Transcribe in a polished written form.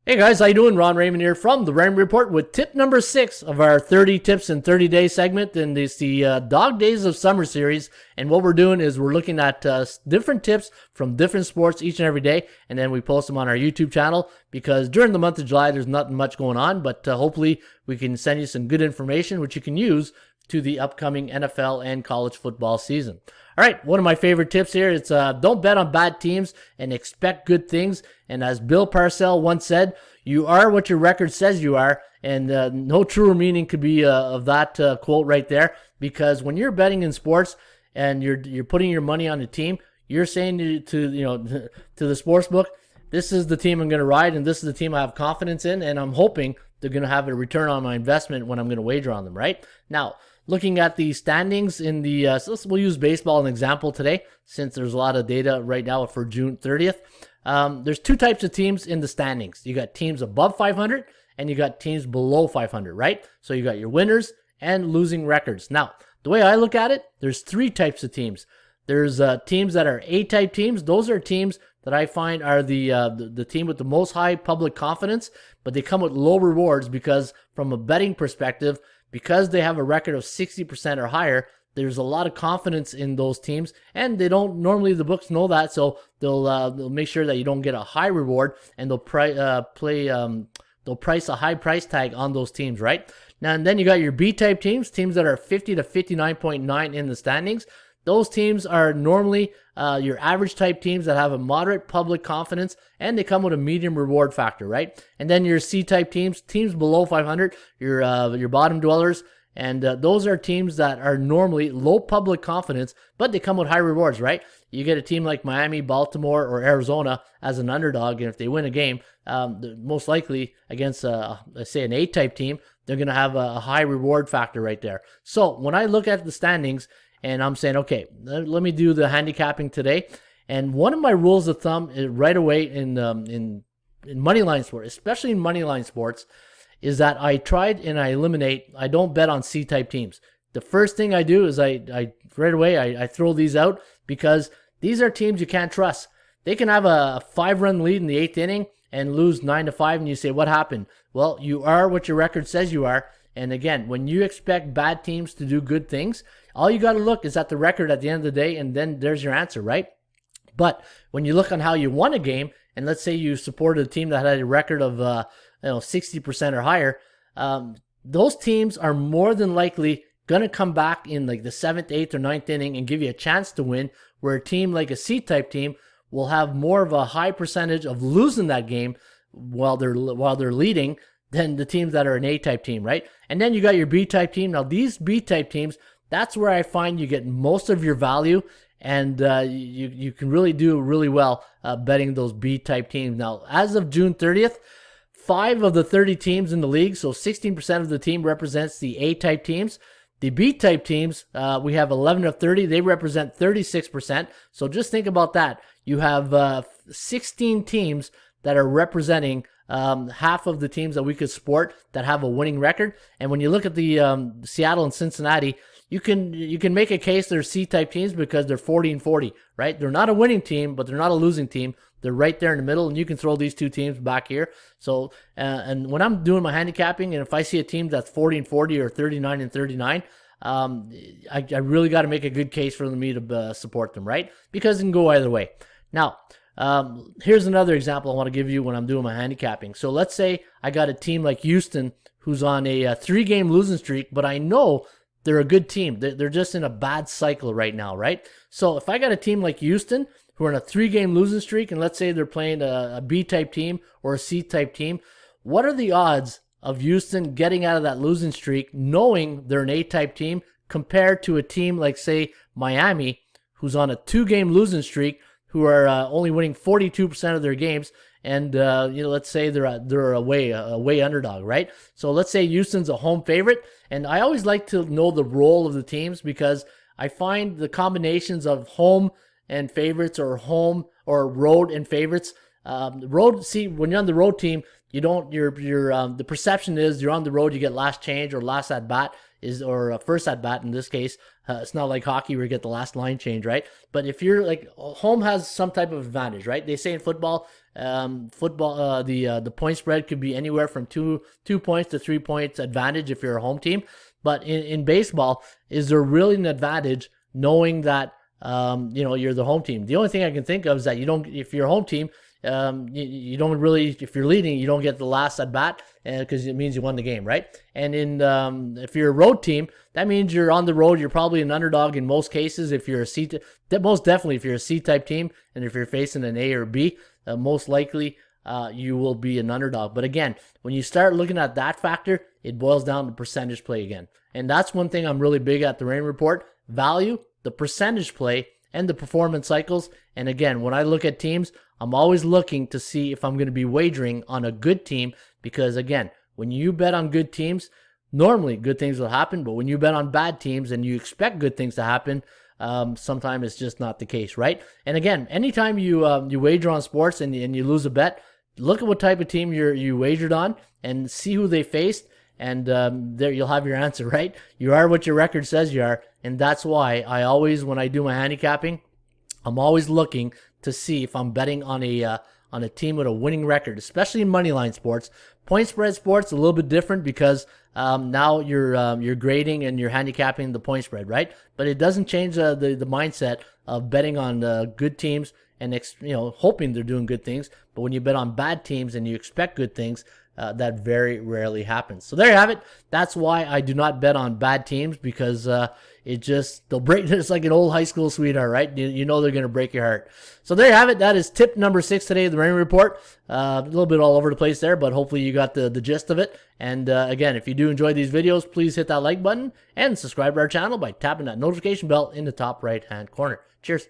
Hey guys, how you doing? Ron Raymond here from the Raymond Report with tip number 6 of our 30 tips in 30 days segment. And it's the Dog Days of Summer series. And what we're doing is we're looking at different tips from different sports each and every day. And then we post them on our YouTube channel because during the month of July, there's nothing much going on. But hopefully we can send you some good information which you can use to the upcoming NFL and college football season. All right, one of my favorite tips here is don't bet on bad teams and expect good things. And as Bill Parcells once said, you are what your record says you are. And no truer meaning could be of that quote right there. Because when you're betting in sports and you're putting your money on a team, you're saying to the sports book, this is the team I'm going to ride, and this is the team I have confidence in, and I'm hoping they're going to have a return on my investment when I'm going to wager on them. Right now, looking at the standings in the, we'll use baseball as an example today, since there's a lot of data right now for June 30th. There's two types of teams in the standings. You got teams above 500 and you got teams below 500, right? So you got your winners and losing records. Now, the way I look at it, there's three types of teams. There's teams that are A-type teams. Those are teams that I find are the team with the most high public confidence, but they come with low rewards because from a betting perspective, because they have a record of 60% or higher, there's a lot of confidence in those teams, and they don't normally, the books know that, so they'll make sure that you don't get a high reward, and they'll price a high price tag on those teams, right? Now, and then you got your B-type teams that are 50 to 59.9 in the standings. Those teams are normally your average type teams that have a moderate public confidence, and they come with a medium reward factor, right? And then your C-type teams below 500, your bottom dwellers, and those are teams that are normally low public confidence, but they come with high rewards, right? You get a team like Miami, Baltimore, or Arizona as an underdog, and if they win a game, most likely against, let's say, an A-type team, they're going to have a high reward factor right there. So when I look at the standings, and I'm saying, okay, let me do the handicapping today. And one of my rules of thumb is right away in moneyline sports, especially in moneyline sports, is that I I don't bet on C-type teams. The first thing I do is I right away I throw these out because these are teams you can't trust. They can have a 5-run lead in the 8th inning and lose 9-5, and you say, what happened? Well, you are what your record says you are. And again, when you expect bad teams to do good things, all you got to look is at the record at the end of the day, and then there's your answer, right? But when you look on how you won a game, and let's say you supported a team that had a record of 60% or higher, those teams are more than likely going to come back in like the 7th, 8th, or 9th inning and give you a chance to win, where a team like a C-type team will have more of a high percentage of losing that game while they're leading than the teams that are an A-type team, right? And then you got your B-type team. Now, these B-type teams, that's where I find you get most of your value, and you can really do really well betting those B-type teams. Now, as of June 30th, 5 of the 30 teams in the league, so 16% of the team represents the A-type teams. The B-type teams, we have 11 of 30. They represent 36%. So just think about that. You have 16 teams that are representing half of the teams that we could support that have a winning record. And when you look at the Seattle and Cincinnati, you can make a case they're C-type teams because they're 40-40, right? They're not a winning team, but they're not a losing team. They're right there in the middle, and you can throw these two teams back here. So, and when I'm doing my handicapping, and if I see a team that's 40-40 or 39-39, I really got to make a good case for me to support them, right? Because it can go either way. Now, here's another example I want to give you when I'm doing my handicapping. So let's say I got a team like Houston who's on a 3-game losing streak, but I know they're a good team. They're just in a bad cycle right now, right? So if I got a team like Houston who are in a 3-game losing streak, and let's say they're playing a B-type team or a C-type team, what are the odds of Houston getting out of that losing streak knowing they're an A-type team compared to a team like, say, Miami, who's on a 2-game losing streak, who are only winning 42% of their games, and let's say they're away underdog, right? So let's say Houston's a home favorite, and I always like to know the role of the teams because I find the combinations of home and favorites or home or road and favorites. Road, see, when you're on the road team, you don't. The perception is you're on the road, you get last change or last at bat or first at bat in this case. It's not like hockey where you get the last line change, right? But if you're like home has some type of advantage, right? They say in football, Football, the point spread could be anywhere from 2 points to 3 points advantage if you're a home team. But in baseball, is there really an advantage knowing that you're the home team? The only thing I can think of is that if you're a home team, you don't really, if you're leading, you don't get the last at bat because it means you won the game, right? And if you're a road team, that means you're on the road. You're probably an underdog in most cases. If you're most definitely if you're a C-type team, and if you're facing an A or B, most likely you will be an underdog. But again, when you start looking at that factor, it boils down to percentage play again. And that's one thing I'm really big at the Raymond Report: value, the percentage play, and the performance cycles. And again, when I look at teams, I'm always looking to see if I'm going to be wagering on a good team, because again, when you bet on good teams, normally good things will happen. But when you bet on bad teams and you expect good things to happen, sometimes it's just not the case, right? And again, anytime you wager on sports and you lose a bet, look at what type of team you wagered on and see who they faced, and there you'll have your answer, right? You are what your record says you are, and that's why I always, when I do my handicapping, I'm always looking to see if I'm betting on a team with a winning record, especially in moneyline sports. Point spread sports a little bit different because now you're grading and you're handicapping the point spread, right? But it doesn't change the mindset of betting on good teams and hoping they're doing good things. But when you bet on bad teams and you expect good things, that very rarely happens. So there you have it. That's why I do not bet on bad teams, because they'll break. It's like an old high school sweetheart, right? You know they're going to break your heart. So there you have it. That is tip number 6 today of the Raymond Report. A little bit all over the place there, but hopefully you got the gist of it. And again, if you do enjoy these videos, please hit that like button and subscribe to our channel by tapping that notification bell in the top right hand corner. Cheers.